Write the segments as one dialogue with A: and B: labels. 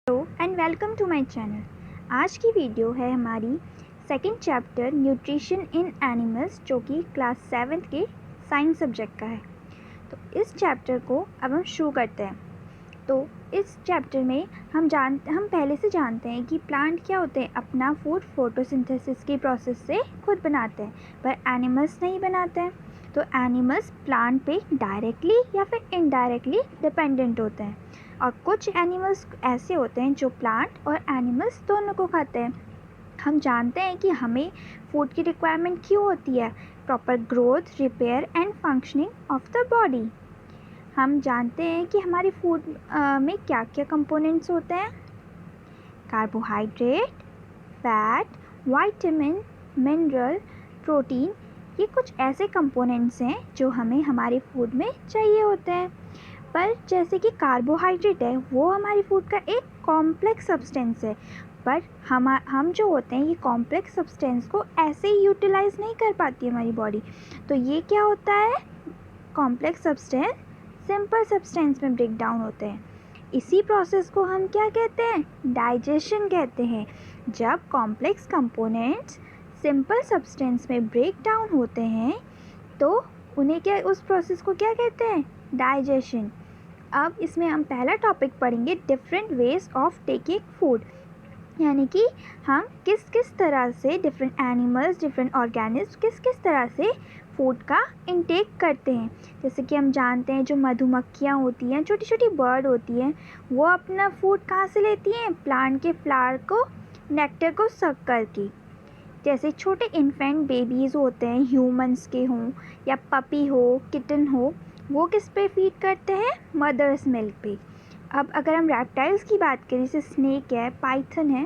A: Hello and welcome to my channel. आज की video है हमारी second chapter nutrition in animals, जो कि क्लास 7 के साइंस सब्जेक्ट का है। तो इस चैप्टर को अब हम शुरू करते हैं। तो इस चैप्टर में हम पहले से जानते हैं कि प्लांट क्या होते हैं, अपना फूड फोटोसिंथेसिस की प्रोसेस से खुद बनाते हैं, पर एनिमल्स नहीं बनाते हैं। तो एनिमल्स प्लांट पे डायरेक्टली या फिर इनडायरेक्टली डिपेंडेंट होते हैं, और कुछ एनिमल्स ऐसे होते हैं जो प्लांट और एनिमल्स दोनों को खाते हैं। हम जानते हैं कि हमें फूड की रिक्वायरमेंट क्यों होती है, proper growth, repair and functioning of the body. हम जानते हैं कि हमारी फूड में क्या क्या कंपोनेंट्स होते हैं। Carbohydrate, fat, vitamin, mineral, protein, ये कुछ ऐसे कंपोनेंट्स हैं जो हमें हमारे फूड में चाहिए होते हैं। पर जैसे कि कार्बोहाइड्रेट है, वो हमारी फूड का एक कॉम्प्लेक्स सब्सटेंस है, पर हम जो होते हैं ये कॉम्प्लेक्स सब्सटेंस को ऐसे ही यूटिलाइज नहीं कर पाती है हमारी बॉडी। तो ये क्या होता है, कॉम्प्लेक्स सब्सटेंस सिंपल सब्सटेंस में ब्रेक डाउन होते हैं। इसी प्रोसेस को हम क्या कहते हैं, डाइजेशन कहते हैं। जब कॉम्प्लेक्स कंपोनेंट्स सिंपल सब्सटेंस में ब्रेक डाउन होते हैं तो उन्हें क्या, उस प्रोसेस को क्या कहते हैं, डाइजेशन। अब इसमें हम पहला टॉपिक पढ़ेंगे, different ways of taking food, यानी कि हम किस किस तरह से डिफरेंट एनिमल्स, डिफरेंट ऑर्गेनिज्म किस किस तरह से फूड का इनटेक करते हैं। जैसे कि हम जानते हैं जो मधुमक्खियाँ होती हैं, छोटी छोटी बर्ड होती हैं, वो अपना फूड कहाँ से लेती हैं, प्लांट के फ्लावर को, नेक्टर को सक करके। जैसे छोटे इन्फेंट बेबीज़ होते हैं, ह्यूमंस के हों या पपी हो, किटन हो, वो किस पे फीड करते हैं, मदर्स मिल्क पे। अब अगर हम रेप्टाइल्स की बात करें, जैसे स्नेक है, पाइथन है,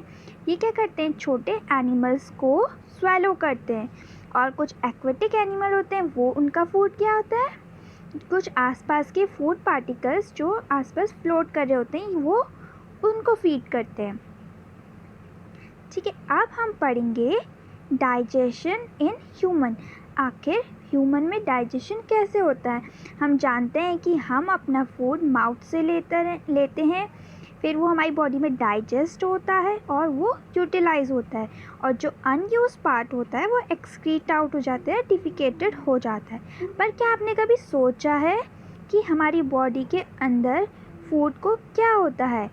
A: ये क्या करते हैं, छोटे एनिमल्स को स्वेलो करते हैं। और कुछ एक्वेटिक एनिमल होते हैं, वो उनका फूड क्या होता है, कुछ आसपास के फूड पार्टिकल्स जो आसपास फ्लोट कर रहे होते हैं, वो उनको फीड करते हैं। ठीक है, अब हम पढ़ेंगे डाइजेशन इन ह्यूमन। आखिर ह्यूमन में डाइजेशन कैसे होता है। हम जानते हैं कि हम अपना फूड माउथ से लेते हैं, फिर वो हमारी बॉडी में डाइजेस्ट होता है और वो यूटिलाइज होता है, और जो अनयूज पार्ट होता है वो एक्सक्रीट आउट हो जाता है, डिफिकेटेड हो जाता है। पर क्या आपने कभी सोचा है कि हमारी बॉडी के अंदर फूड को क्या होता है।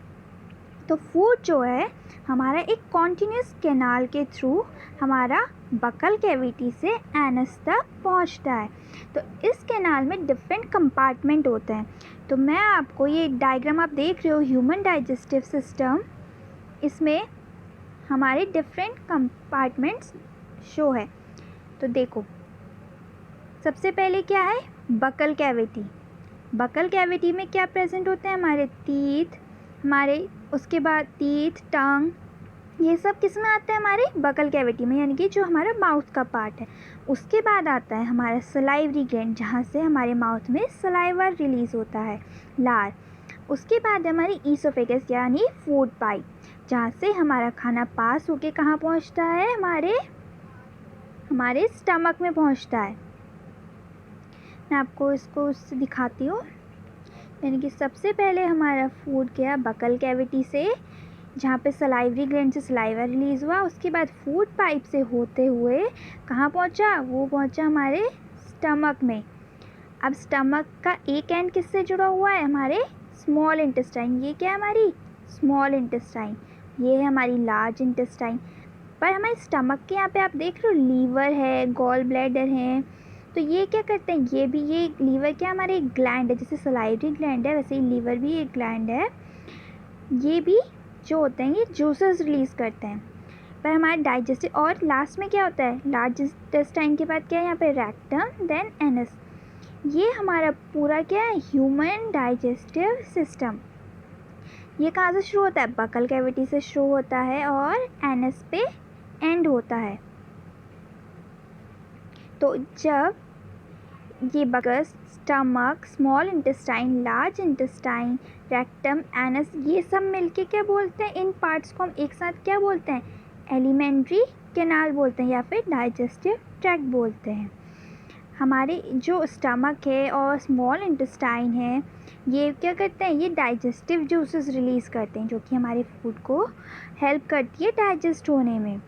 A: तो फूड जो है हमारा एक कॉन्टिन्यूस कैनाल के थ्रू हमारा बकल कैविटी से एनस तक पहुंचता है। तो इस कैनाल में डिफरेंट कंपार्टमेंट होते हैं। तो मैं आपको ये डायग्राम आप देख रहे हो, ह्यूमन डाइजेस्टिव सिस्टम, इसमें हमारे डिफरेंट कंपार्टमेंट्स शो है। तो देखो, सबसे पहले क्या है, बकल कैविटी। बकल कैविटी में क्या प्रेजेंट होते हैं, हमारे टीथ, उसके बाद टीथ, टंग, ये सब किस में आता है, हमारे बकल कैविटी में, यानी कि जो हमारा माउथ का पार्ट है। उसके बाद आता है हमारा सलाइवरी ग्लैंड, जहाँ से हमारे माउथ में सलाइवा रिलीज़ होता है, लार। उसके बाद है हमारी ईसोफेगस यानी फूड पाइप, जहाँ से हमारा खाना पास होके कहाँ पहुँचता है, हमारे स्टमक में पहुँचता है। मैं आपको इसको उससे दिखाती हूँ। यानी कि सबसे पहले हमारा फूड गया बकल कैविटी से, जहाँ पे सलाइवरी ग्लैंड से सलाइवा रिलीज़ हुआ। उसके बाद फूड पाइप से होते हुए कहाँ पहुँचा, वो पहुँचा हमारे स्टमक में। अब स्टमक का एक एंड किससे जुड़ा हुआ है, हमारे स्मॉल इंटेस्टाइन। ये क्या है, हमारी स्मॉल इंटेस्टाइन। ये है हमारी लार्ज इंटेस्टाइन। पर हमारे स्टमक के यहाँ पे आप देख रहे हो लीवर है, गॉल ब्लैडर है। तो ये क्या करते हैं, ये लीवर क्या, हमारे एक ग्लैंड है, जैसे सलाइवरी ग्लैंड है वैसे ही लीवर भी एक ग्लैंड है। ये भी जो होते हैं ये जूसेस रिलीज़ करते हैं। पर हमारे डाइजेस्टिव, और लास्ट में क्या होता है, लार्ज इंटेस्टाइन के बाद क्या है, यहाँ पे रेक्टम, देन एनस। ये हमारा पूरा क्या है, ह्यूमन डाइजेस्टिव सिस्टम। ये कहाँ से शुरू होता है, बकल कैविटी से शुरू होता है और एनस पे एंड होता है। तो जब ये buccal, stomach, small intestine, large intestine, rectum, anus, ये सब मिलके क्या बोलते हैं, इन पार्ट्स को हम एक साथ क्या बोलते हैं, एलिमेंट्री कैनाल बोलते हैं या फिर डाइजेस्टिव ट्रैक्ट बोलते हैं। हमारे जो स्टमक है और स्मॉल इंटेस्टाइन है, ये क्या करते हैं, ये डाइजेस्टिव जूसेस रिलीज़ करते हैं जो कि हमारे फूड को हेल्प करती है डाइजेस्ट होने में।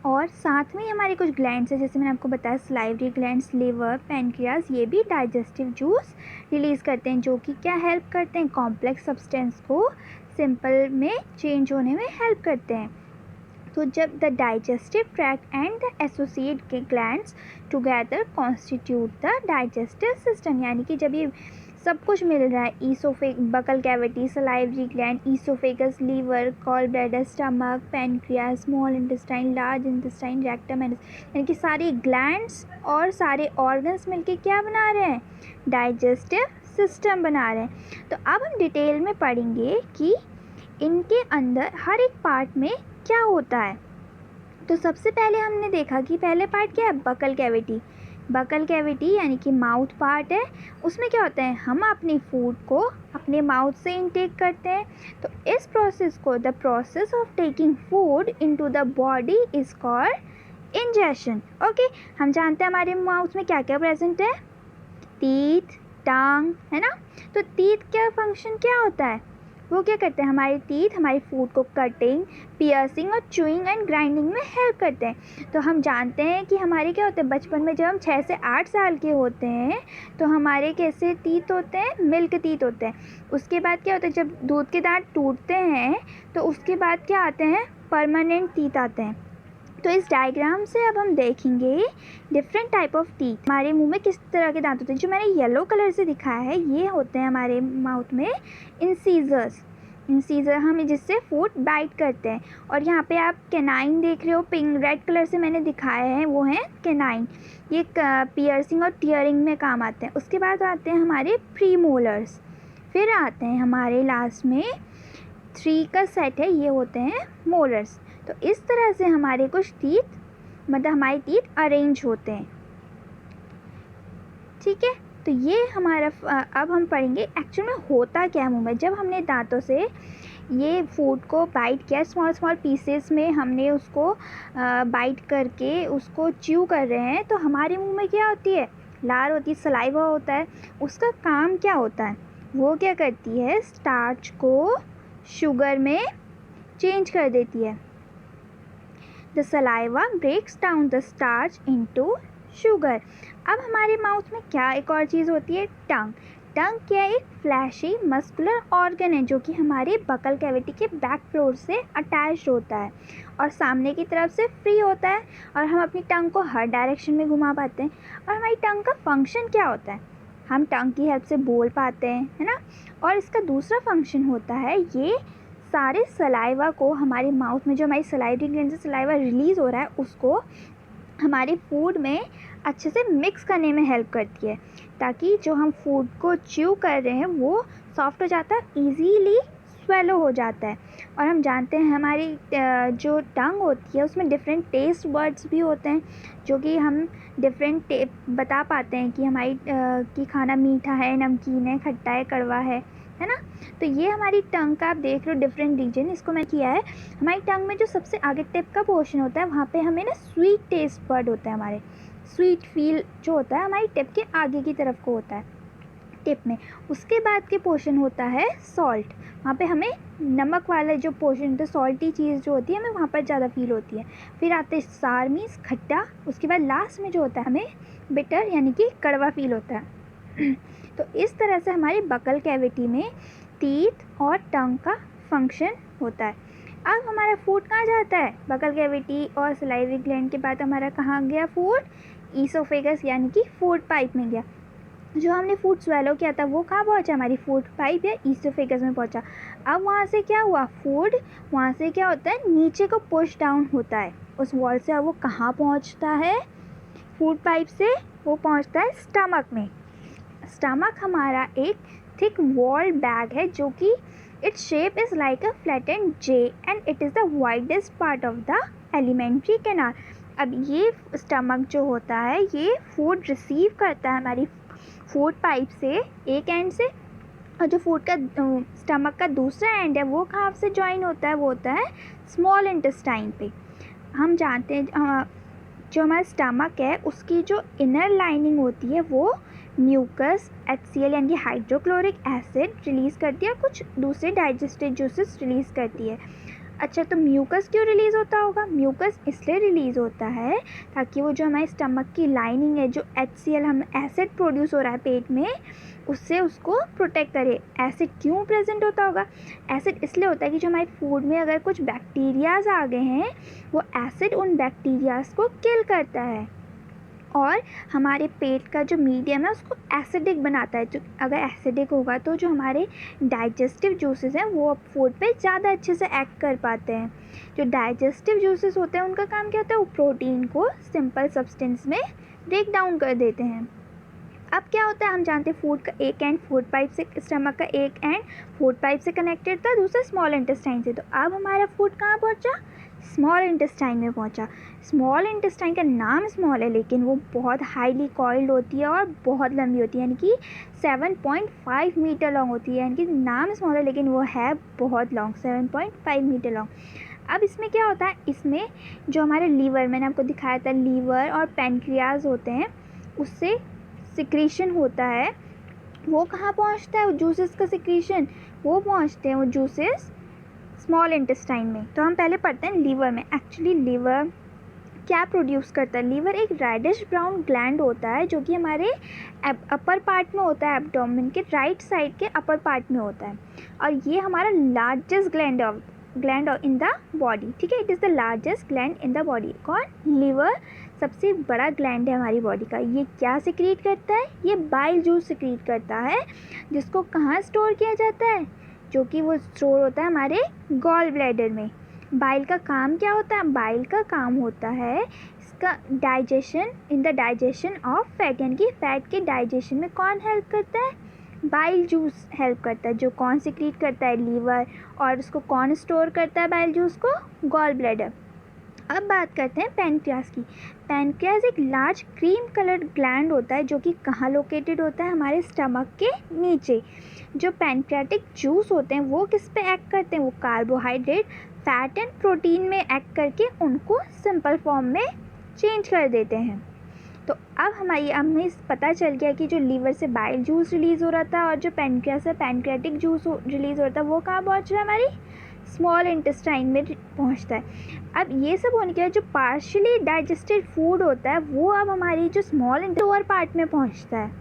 A: और साथ में हमारे कुछ ग्लैंड्स हैं, जैसे मैंने आपको बताया सलाइवरी ग्लैंड्स, लिवर, पैनक्रियाज, ये भी डाइजेस्टिव जूस रिलीज़ करते हैं जो कि क्या हेल्प करते हैं, कॉम्प्लेक्स सब्सटेंस को सिंपल में चेंज होने में हेल्प करते हैं। तो जब the digestive tract and the associate glands together constitute the digestive system, यानी कि जब ये सब कुछ मिल रहा है, buccal cavity, salivary gland, oesophagus, liver, gall bladder, stomach, pancreas, small intestine, large intestine, rectum, यानी कि सारे ग्लैंड्स और सारे ऑर्गन्स मिलके क्या बना रहे हैं, डाइजेस्टिव सिस्टम बना रहे हैं। तो अब हम डिटेल में पढ़ेंगे कि इनके अंदर हर एक पार्ट में क्या होता है। तो सबसे पहले हमने देखा कि पहले पार्ट क्या है, बकल कैविटी। बकल कैविटी यानी कि माउथ पार्ट है, उसमें क्या होता है, हम अपनी फूड को अपने माउथ से इनटेक करते हैं। तो इस प्रोसेस को, the process of taking food into the body is called ingestion. Okay, हम जानते हैं हमारे माउथ में क्या क्या प्रेजेंट है, टीथ, टंग, है ना। तो टीथ क्या फंक्शन क्या होता है, वो क्या करते हैं, हमारे टीथ हमारी फूड को कटिंग, पियर्सिंग और चूइंग एंड ग्राइंडिंग में हेल्प करते हैं। तो हम जानते हैं कि हमारे क्या होते हैं, बचपन में जब हम 6 से 8 साल के होते हैं तो हमारे कैसे टीथ होते हैं, मिल्क टीथ होते हैं। उसके बाद क्या होता है, जब दूध के दांत टूटते हैं तो उसके बाद क्या आते हैं, परमानेंट टीथ आते हैं। तो इस डायग्राम से अब हम देखेंगे डिफरेंट टाइप ऑफ टीथ, हमारे मुंह में किस तरह के दांत होते हैं। जो मैंने येलो कलर से दिखाया है ये होते हैं हमारे माउथ में इंसीजर्स। इंसीजर हमें जिससे फूड बाइट करते हैं। और यहाँ पे आप कैनाइन देख रहे हो, पिंक रेड कलर से मैंने दिखाया है, वो है कैनाइन। ये पियर्सिंग और टीयरिंग में काम आते हैं। उसके बाद आते हैं हमारे प्रीमोलर्स, फिर आते हैं हमारे लास्ट में 3 का सेट है, ये होते हैं मोलर्स। तो इस तरह से हमारे कुछ टीथ, मतलब हमारे टीथ अरेंज होते हैं, ठीक है। तो ये हमारा अब हम पढ़ेंगे एक्चुअल में होता क्या है मुंह में। जब हमने दांतों से ये फूड को बाइट किया, स्मॉल स्मॉल पीसेस में हमने उसको बाइट करके उसको च्यू कर रहे हैं, तो हमारे मुंह में क्या होती है, लार होती है, सलाइवा होता है। उसका काम क्या होता है, वो क्या करती है, स्टार्च को शुगर में चेंज कर देती है। The saliva breaks down the starch into sugar. अब हमारे माउथ में क्या एक और चीज़ होती है, टंग। टंग क्या है, एक फ्लैशी मस्कुलर ऑर्गन है जो कि हमारे बकल कैविटी के बैक फ्लोर से अटैच्ड होता है और सामने की तरफ से फ्री होता है, और हम अपनी टंग को हर डायरेक्शन में घुमा पाते हैं। और हमारी टंग का फंक्शन क्या होता है, हम टंग की हेल्प से बोल पाते हैं, है ना। और इसका दूसरा फंक्शन होता है, ये सारे सलाइवा को हमारे माउथ में, जो हमारी सलाइवरी ग्लैंड से सलाइवा रिलीज़ हो रहा है, उसको हमारे फूड में अच्छे से मिक्स करने में हेल्प करती है, ताकि जो हम फूड को च्यू कर रहे हैं वो सॉफ्ट हो जाता है, ईजीली स्वेलो हो जाता है। और हम जानते हैं हमारी जो टंग होती है उसमें डिफरेंट टेस्ट बर्ड्स भी होते हैं, जो कि हम डिफरेंट बता पाते हैं कि हमारी कि खाना मीठा है, नमकीन है, खट्टा है, कड़वा है ना। तो ये हमारी टंग का आप देख रहे हो डिफरेंट रीजन, इसको मैं किया है। हमारी टंग में जो सबसे आगे टिप का पोर्शन होता है, वहाँ पे हमें ना स्वीट टेस्ट बर्ड होता है, हमारे स्वीट फील जो होता है हमारी टिप के आगे की तरफ को होता है, टिप में। उसके बाद के पोर्शन होता है सॉल्ट, वहाँ पे हमें नमक वाला जो पोर्शन होता है, सॉल्टी चीज़ जो होती है हमें वहाँ पर ज़्यादा फील होती है। फिर आते हैं सार मीन्स खट्टा, उसके बाद लास्ट में जो होता है हमें बिटर यानी कि कड़वा फील होता है। तो इस तरह से हमारे बकल कैविटी में टीथ और टंग का फंक्शन होता है। अब हमारा फूड कहाँ जाता है, बकल कैविटी और सलाइवरी ग्लैंड के बाद हमारा कहाँ गया फूड, ईसोफेगस यानी कि फूड पाइप में गया। जो हमने फूड स्वेलो किया था वो कहाँ पहुँचा, हमारी फूड पाइप या ईसोफेगस में पहुँचा। अब वहाँ से क्या हुआ, फूड वहाँ से क्या होता है, नीचे को पुश डाउन होता है उस वॉल से। अब वो कहाँ पहुँचता है, फूड पाइप से वो पहुँचता है स्टमक में। स्टमक हमारा एक थिक वॉल बैग है जो कि its shape is like a flattened J and it is the widest part of the alimentary canal. अब ये स्टमक जो होता है ये फूड रिसीव करता है हमारी फूड पाइप से एक एंड से, और जो फूड का स्टमक का दूसरा एंड है वो कहाँ से जॉइन होता है, वो होता है स्मॉल इंटेस्टाइन पे। हम जानते हैं जो हमारा स्टमक है उसकी जो इनर लाइनिंग होती है वो म्यूकस, HCl यानी कि हाइड्रोक्लोरिक एसिड रिलीज़ करती है, कुछ दूसरे डाइजेस्टिव जूसेस रिलीज़ करती है। अच्छा, तो म्यूकस क्यों रिलीज़ होता होगा? म्यूकस इसलिए रिलीज़ होता है ताकि वो जो हमारे स्टमक की लाइनिंग है, जो HCl हम एसिड प्रोड्यूस हो रहा है पेट में, उससे उसको प्रोटेक्ट करे। एसिड क्यों प्रेजेंट होता होगा? एसिड इसलिए होता है कि जो हमारे फूड में अगर कुछ बैक्टीरियाज आ गए हैं, वो एसिड उन बैक्टीरियाज को किल करता है और हमारे पेट का जो मीडियम है उसको एसिडिक बनाता है। जो अगर एसिडिक होगा तो जो हमारे डाइजेस्टिव जूसेस हैं वो फूड पे ज़्यादा अच्छे से एक्ट कर पाते हैं। जो डाइजेस्टिव जूसेस होते हैं उनका काम क्या होता है? वो प्रोटीन को सिंपल सब्सटेंस में ब्रेक डाउन कर देते हैं। अब क्या होता है, हम जानते हैं फूड का एक एंड फूड पाइप से, स्टमक का एक एंड फूड पाइप से कनेक्टेड था, दूसरा स्मॉल इंटेस्टाइन से। तो अब हमारा फूड कहाँ पहुँचा? स्मॉल इंटेस्टाइन में पहुँचा। स्मॉल इंटेस्टाइन का नाम स्मॉल है लेकिन वो बहुत हाईली कॉइल्ड होती है और बहुत लंबी होती है, यानी कि 7.5 मीटर लॉन्ग होती है। यानी कि नाम स्मॉल है लेकिन वो है बहुत लॉन्ग, 7.5 मीटर लॉन्ग। अब इसमें क्या होता है, इसमें जो हमारे लीवर, मैंने आपको दिखाया था, लीवर और पैनक्रियाज होते हैं, उससे सिक्रीशन होता है। वो कहाँ पहुँचता है? वो जूसेस का सिक्रीशन वो पहुँचते हैं वो जूसेस स्मॉल इंटेस्टाइन में। तो हम पहले पढ़ते हैं लीवर में। एक्चुअली लीवर क्या प्रोड्यूस करता है? लीवर एक रेडिश ब्राउन ग्लैंड होता है जो कि हमारे अपर पार्ट में होता है, एब्डोमेन के राइट साइड के अपर पार्ट में होता है, और ये हमारा largest gland in the body. ठीक है, it is the largest gland in the body. कौन? लीवर सबसे बड़ा ग्लैंड है हमारी बॉडी का। ये क्या सिक्रीट करता है? ये बाइल जूस सिक्रीट करता है, जिसको कहाँ स्टोर किया जाता है? जो कि वो स्टोर होता है हमारे गॉल ब्लैडर में। बाइल का काम क्या होता है? बाइल का काम होता है इसका digestion, in the digestion of fat, यानी कि फैट के डाइजेशन में कौन हेल्प करता है? बाइल जूस हेल्प करता है। जो कौन सिक्रीट करता है? लीवर। और उसको कौन स्टोर करता है बाइल जूस को? Gall bladder. अब बात करते हैं पैनक्रियाज की। पैनक्रियाज एक लार्ज क्रीम कलर्ड ग्लैंड होता है जो कि कहाँ लोकेटेड होता है? हमारे स्टमक के नीचे। जो पैनक्रियाटिक जूस होते हैं वो किस पे एक्ट करते हैं? वो कार्बोहाइड्रेट, फैट एंड प्रोटीन में एक्ट करके उनको सिंपल फॉर्म में चेंज कर देते हैं। तो अब हमें पता चल गया कि जो लीवर से बाइल जूस रिलीज़ हो रहा था और जो पैनक्रियाज से पैनक्रियाटिक जूस रिलीज़ हो रहा था वो कहाँ पहुँच रहा है? हमारी स्मॉल इंटेस्टाइन में पहुँचता है। अब ये सब होने के बाद जो पार्शियली डाइजेस्टेड फूड होता है वो अब हमारी जो स्मॉल लोअर पार्ट में पहुँचता है।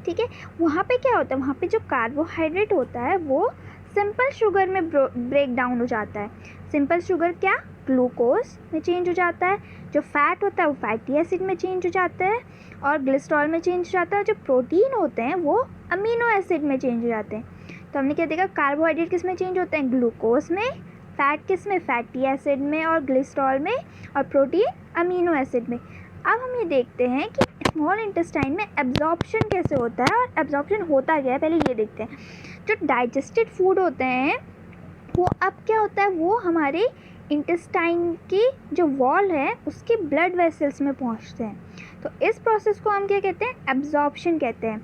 A: ठीक है, वहाँ पे क्या होता है? वहाँ पे जो कार्बोहाइड्रेट होता है वो सिंपल शुगर में ब्रेक डाउन हो जाता है। सिंपल शुगर क्या? ग्लूकोज में चेंज हो जाता है। जो फैट होता है वो फैटी एसिड में चेंज हो जाता है और ग्लिसरॉल में चेंज हो जाता है। जो प्रोटीन होते हैं वो अमीनो एसिड में चेंज हो जाते हैं। तो हमने क्या देखा? कार्बोहाइड्रेट किस में चेंज होते हैं? ग्लूकोज में। फैट किस में? फैटी एसिड में और ग्लिसरॉल में। और प्रोटीन अमीनो एसिड में। अब हम ये देखते हैं कि स्मॉल इंटेस्टाइन में एब्जॉर्प्शन कैसे होता है और एब्जॉर्प्शन होता क्या है, पहले ये देखते हैं। जो डाइजेस्टेड फूड होते हैं वो अब क्या होता है? वो हमारे इंटेस्टाइन की जो वॉल है उसके ब्लड वेसल्स में पहुंचते हैं। तो इस प्रोसेस को हम क्या कहते हैं? एब्जॉर्प्शन कहते हैं।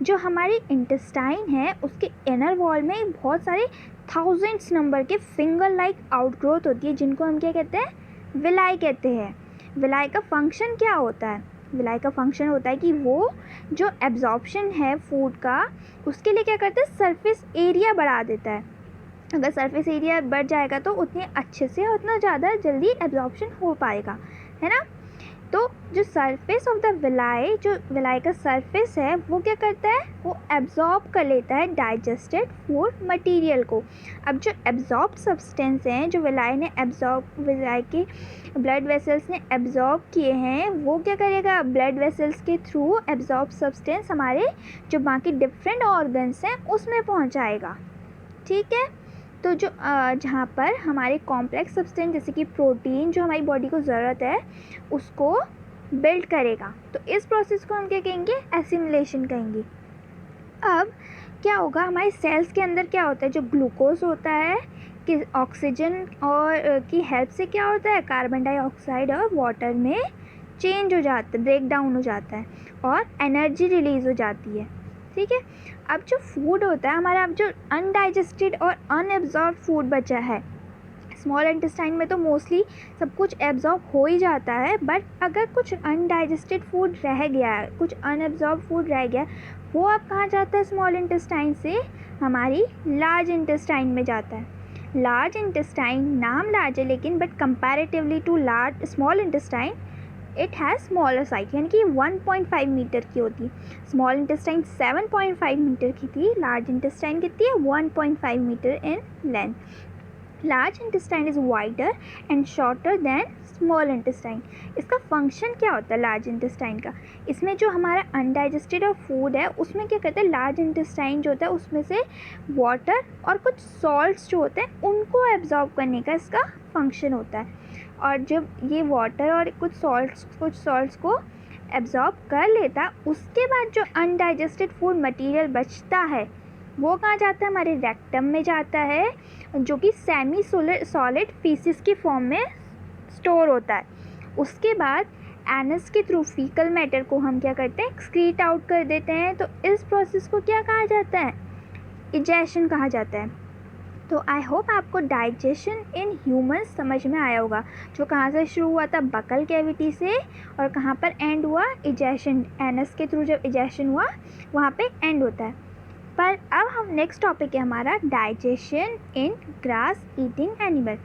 A: जो हमारी इंटेस्टाइन है उसके इनर वॉल में बहुत सारे थाउजेंड्स नंबर के फिंगर लाइक आउटग्रोथ होती है जिनको हम क्या कहते हैं? विलाई कहते हैं। विलाई का फंक्शन क्या होता है? विलाई का फंक्शन होता है कि वो जो एब्जॉर्प्शन है फूड का उसके लिए क्या करता है? सरफेस एरिया बढ़ा देता है। अगर सरफेस एरिया बढ़ जाएगा तो उतने अच्छे से उतना ज़्यादा जल्दी एब्जॉर्प्शन हो पाएगा, है ना। तो जो सरफेस ऑफ द विलाई, जो विलाई का सरफेस है वो क्या करता है? वो एब्जॉर्ब कर लेता है डाइजेस्टेड फूड मटेरियल को। अब जो एब्जॉर्ब सब्सटेंस हैं जो विलाई के ब्लड वेसल्स ने एब्जॉर्ब किए हैं वो क्या करेगा? ब्लड वेसल्स के थ्रू एब्जॉर्ब सब्सटेंस हमारे जो बाकी डिफरेंट ऑर्गन्स हैं उसमें पहुंचाएगा। ठीक है, तो जो जहाँ पर हमारे कॉम्प्लेक्स सब्सटेंस जैसे कि प्रोटीन जो हमारी बॉडी को ज़रूरत है उसको बिल्ड करेगा। तो इस प्रोसेस को हम क्या कहेंगे? एसिमिलेशन कहेंगे। अब क्या होगा? हमारे सेल्स के अंदर क्या होता है? जो ग्लूकोज होता है कि ऑक्सीजन और की हेल्प से क्या होता है? कार्बन डाइऑक्साइड और वाटर में चेंज हो जाता है, ब्रेक डाउन हो जाता है और एनर्जी रिलीज़ हो जाती है। ठीक है, अब जो फूड होता है हमारा, अब जो अनडाइजेस्टेड और अनएब्जॉर्ब फूड बचा है स्मॉल इंटेस्टाइन में तो मोस्टली सब कुछ एब्जॉर्ब हो ही जाता है, बट अगर कुछ अनडाइजेस्टेड फूड रह गया है, कुछ अनएब्जॉर्ब फूड रह गया, वो अब कहाँ जाता है स्मॉल इंटेस्टाइन से हमारी लार्ज इंटेस्टाइन में जाता है। लार्ज इंटेस्टाइन नाम लार्ज है लेकिन but comparatively to large small intestine it has smaller size, यानी कि 1.5 मीटर की होती है। स्मॉल इंटेस्टाइन 7.5 मीटर की थी, लार्ज इंटेस्टाइन कितनी है 1.5 metre in length. Large intestine is wider and shorter than small intestine. इसका फंक्शन क्या होता है लार्ज इंटेस्टाइन का? इसमें जो हमारा अनडाइजेस्टेड और फूड है उसमें क्या करते हैं, लार्ज इंटेस्टाइन जो होता है उसमें से वाटर और कुछ सॉल्ट्स जो होते हैं उनको एब्जॉर्ब करने का इसका फंक्शन होता है। और जब ये वाटर और कुछ सॉल्ट्स को एब्जॉर्ब कर लेता, उसके बाद जो अनडाइजेस्टेड फूड मटेरियल बचता है वो कहाँ जाता है, हमारे रेक्टम में जाता है, जो कि सेमी सॉलिड फीसिस की फॉर्म में स्टोर होता है। उसके बाद एनस के थ्रू फीकल मैटर को हम क्या करते हैं, एक्सक्रीट आउट कर देते हैं। तो इस प्रोसेस को क्या कहा जाता है, इजेशन कहा जाता है। तो आई होप आपको डाइजेशन इन ह्यूमंस समझ में आया होगा, जो कहाँ से शुरू हुआ था, बकल कैविटी से, और कहाँ पर एंड हुआ, इजेशन, एनस के थ्रू जब इजेशन हुआ वहाँ पे एंड होता है। पर अब हम नेक्स्ट टॉपिक है हमारा डाइजेशन इन ग्रास ईटिंग एनिमल।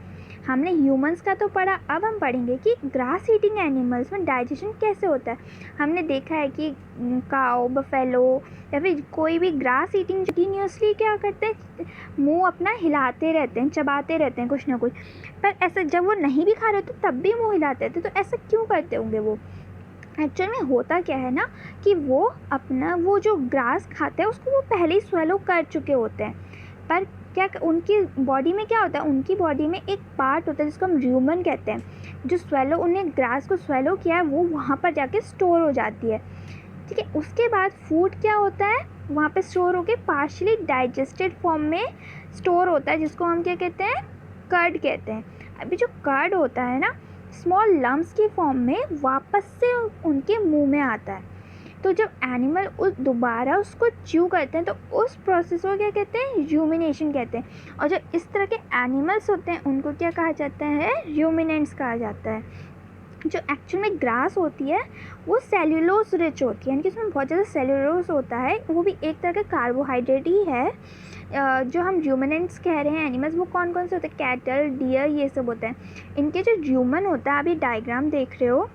A: हमने ह्यूमंस का तो पढ़ा, अब हम पढ़ेंगे कि ग्रास ईटिंग एनिमल्स में डाइजेशन कैसे होता है। हमने देखा है कि काऊ, बफेलो या फिर कोई भी ग्रास ईटिंग कंटिन्यूसली क्या करते हैं, मुंह अपना हिलाते रहते हैं, चबाते रहते हैं कुछ ना कुछ। पर ऐसा जब वो नहीं भी खा रहे होते तब भी मुंह हिलाते थे, तो ऐसा क्यों करते होंगे वो? एक्चुअल में होता क्या है ना कि वो अपना वो जो ग्रास खाते हैं उसको वो पहले ही स्वेलो कर चुके होते हैं। पर क्या उनकी बॉडी में क्या होता है, उनकी बॉडी में एक पार्ट होता है जिसको हम र्यूमन कहते हैं, जो स्वेलो, उन्हें ग्रास को स्वेलो किया है वो वहाँ पर जाके स्टोर हो जाती है। ठीक है, उसके बाद फूड क्या होता है, वहाँ पे स्टोर होके पार्शली डाइजेस्टेड फॉर्म में स्टोर होता है, जिसको हम क्या कहते हैं, कर्ड कहते हैं। अभी जो कर्ड होता है ना, स्मॉल लम्प्स की फॉर्म में वापस से उनके मुंह में आता है। तो जब एनिमल दोबारा उसको च्यू करते हैं तो उस प्रोसेस को क्या कहते हैं, र्यूमिनेशन कहते हैं। और जो इस तरह के एनिमल्स होते हैं उनको क्या कहा जाता है, र्यूमिनेंट्स कहा जाता है। जो एक्चुअल में ग्रास होती है वो सेल्यूलोज रिच होती है, यानी कि उसमें बहुत ज़्यादा सेल्यूलोज होता है, वो भी एक तरह का कार्बोहाइड्रेट ही है। जो हम र्यूमिनेंट्स कह रहे हैं एनिमल्स, वो कौन कौन से होते हैं, कैटल, डियर, ये सब होते हैं। इनके जो र्यूमन होता है, अभी डायग्राम देख रहे हो,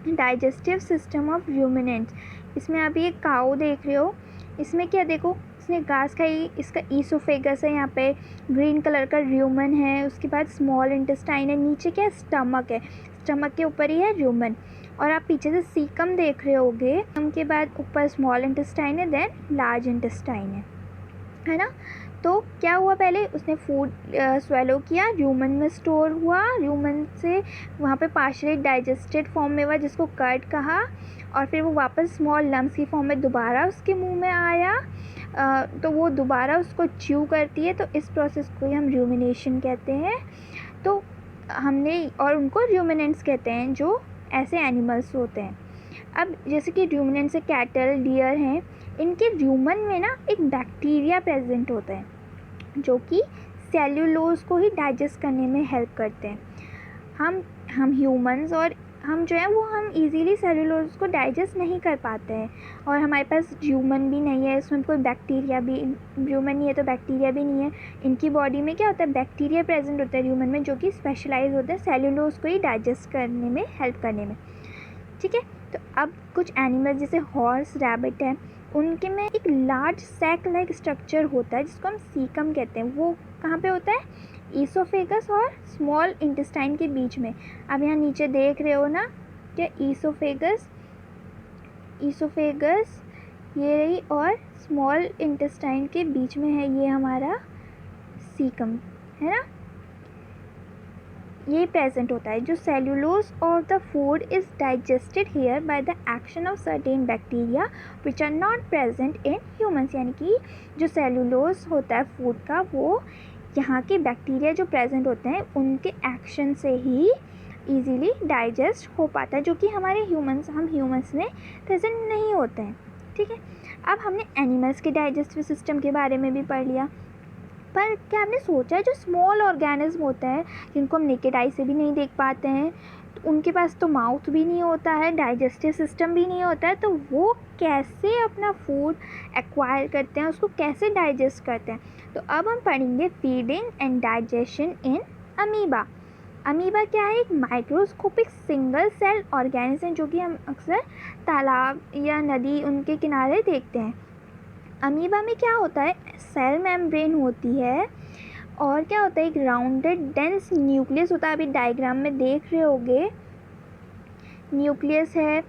A: डाइजेस्टिव सिस्टम ऑफ र्यूमिनेंट्स, इसमें अभी एक काऊ देख रहे हो, इसमें क्या देखो, इसने घास खाई, इसका ईसोफेगस है, यहाँ पे ग्रीन कलर का र्यूमन है, उसके बाद स्मॉल इंटेस्टाइन है, नीचे क्या स्टमक है, स्टमक के ऊपर ही है र्यूमन, और आप पीछे से सीकम देख रहे होगे, उनके बाद ऊपर स्मॉल इंटेस्टाइन है, देन लार्ज इंटेस्टाइन है ना। तो क्या हुआ, पहले उसने फूड स्वेलो किया, र्यूमन में स्टोर हुआ, र्यूमन से वहाँ पे पार्शियली डाइजेस्टेड फॉर्म में हुआ जिसको कर्ड कहा, और फिर वो वापस स्मॉल लम्प्स की फॉर्म में दोबारा उसके मुंह में आया, तो वो दोबारा उसको च्यू करती है, तो इस प्रोसेस को ही हम र्यूमिनेशन कहते हैं। तो हमने, और उनको र्यूमिनेंट्स कहते हैं जो ऐसे एनिमल्स होते हैं। अब जैसे कि र्यूमिनेंट्स से कैटल, डियर हैं, इनके र्यूमन में ना एक बैक्टीरिया प्रेजेंट होता है जो कि सेल्यूलोज को ही डाइजेस्ट करने में हेल्प करते हैं। हम ह्यूमंस और हम जो है वो हम इजीली सेल्यूलोज को डाइजेस्ट नहीं कर पाते हैं, और हमारे पास ह्यूमन भी नहीं है, इसमें कोई बैक्टीरिया भी, ह्यूमन नहीं है तो बैक्टीरिया भी नहीं है। इनकी बॉडी में क्या होता है, बैक्टीरिया प्रेजेंट होता है ह्यूमन में, जो कि स्पेशलाइज होता है सेल्यूलोज को ही डाइजेस्ट करने में, हेल्प करने में। ठीक है, तो अब कुछ एनिमल्स जैसे हॉर्स, रैबिट है, उनके में एक लार्ज सैक लाइक स्ट्रक्चर होता है जिसको हम सीकम कहते हैं। वो कहाँ पे होता है, ईसोफेगस और स्मॉल इंटेस्टाइन के बीच में। अब यहाँ नीचे देख रहे हो ना, क्या ईसोफेगस ये रही, और स्मॉल इंटेस्टाइन के बीच में है ये हमारा सीकम, है ना, ये प्रेजेंट होता है। जो cellulose of the food is digested here by the action of certain bacteria which are not present in humans, यानी कि जो सेल्यूलोज होता है फूड का, वो यहाँ के बैक्टीरिया जो प्रेजेंट होते हैं उनके एक्शन से ही ईजीली डाइजेस्ट हो पाता है, जो कि हमारे हम ह्यूमंस में प्रेजेंट नहीं होते हैं। ठीक है, अब हमने एनिमल्स के डाइजेस्टिव सिस्टम के बारे में भी पढ़ लिया। पर क्या आपने सोचा है जो स्मॉल ऑर्गेनिज्म होते हैं जिनको हम नेकेड आई से भी नहीं देख पाते हैं, तो उनके पास तो माउथ भी नहीं होता है, डाइजेस्टिव सिस्टम भी नहीं होता है, तो वो कैसे अपना फूड एक्वायर करते हैं, उसको कैसे डाइजेस्ट करते हैं। तो अब हम पढ़ेंगे feeding and digestion in amoeba. Amoeba क्या है? एक माइक्रोस्कोपिक सिंगल सेल ऑर्गेनिज्म जो कि हम अक्सर तालाब या नदी उनके किनारे देखते हैं। अमीबा में क्या होता है, सेल मेम्ब्रेन होती है और क्या होता है, एक राउंडेड डेंस न्यूक्लियस होता है। अभी डायग्राम में देख रहे होगे, न्यूक्लियस है,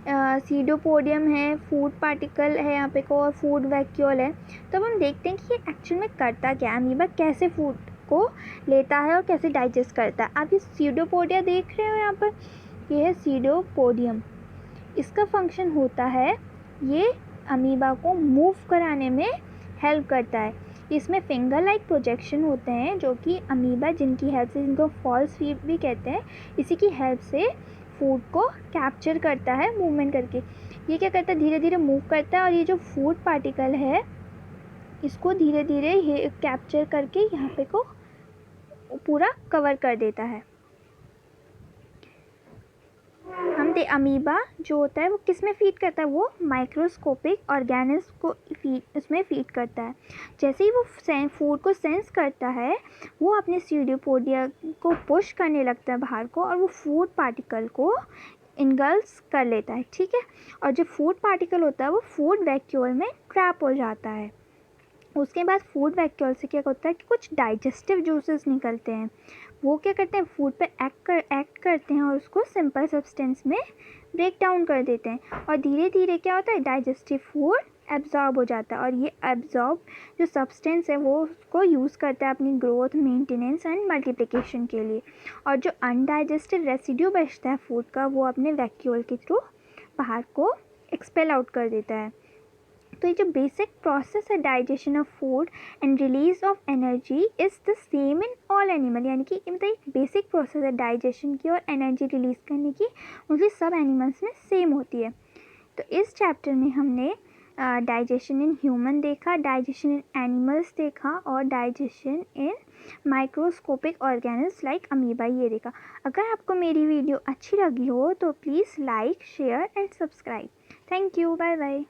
A: सीडोपोडियम है, फूड पार्टिकल है यहाँ पे को, और फूड वैक्यूल है। तो अब हम देखते हैं कि ये एक्चुअल में करता क्या है, अमीबा कैसे फूड को लेता है और कैसे डाइजेस्ट करता है। आप ये सीडोपोडिया देख रहे हो यहाँ पर, ये है सीडोपोडियम। इसका फंक्शन होता है, ये अमीबा को मूव कराने में हेल्प करता है। इसमें फिंगर लाइक प्रोजेक्शन होते हैं जो कि अमीबा जिनकी हेल्प से, जिनको फॉल्स फीट भी कहते हैं, इसी की हेल्प से फूड को कैप्चर करता है मूवमेंट करके। ये क्या करता है, धीरे धीरे मूव करता है और ये जो फूड पार्टिकल है इसको धीरे धीरे ये कैप्चर करके यहाँ पे को पूरा कवर कर देता है। हम अमीबा जो होता है वो किस में फीड करता है, वो माइक्रोस्कोपिक ऑर्गेनिज्म को उसमें फीड करता है। जैसे ही वो फूड को सेंस करता है, वो अपने सीडोपोडिया को पुश करने लगता है बाहर को, और वो फूड पार्टिकल को इनगल्स कर लेता है, ठीक है। और जो फूड पार्टिकल होता है वो फूड वैक्यूल में ट्रैप हो जाता है। उसके बाद फूड वैक्यूल से क्या होता है कि कुछ डाइजेस्टिव जूसेस निकलते हैं, वो क्या करते हैं, फूड पे एक्ट करते हैं और उसको सिंपल सब्सटेंस में ब्रेक डाउन कर देते हैं, और धीरे धीरे क्या होता है, डाइजेस्टिव फूड एब्जॉर्ब हो जाता है, और ये एब्जॉर्ब जो सब्सटेंस है वो उसको यूज़ करता है अपनी ग्रोथ, मेंटेनेंस एंड मल्टीप्लिकेशन के लिए। और जो अनडाइजेस्टेड रेसिड्यू बचता है फूड का, वो अपने वैक्यूल के थ्रू बाहर को एक्सपेल आउट कर देता है। तो ये जो बेसिक प्रोसेस है digestion of food and release of energy is the same in all animal, यानी कि मतलब एक बेसिक प्रोसेस है डाइजेशन की और एनर्जी रिलीज़ करने की, उनकी सब एनिमल्स में सेम होती है। तो इस चैप्टर में हमने डाइजेशन इन ह्यूमन देखा, डाइजेशन इन एनिमल्स देखा, और डाइजेशन इन माइक्रोस्कोपिक ऑर्गेनिज्म लाइक अमीबा ये देखा। अगर आपको मेरी वीडियो अच्छी लगी हो तो please like, share and subscribe. Thank you, bye bye.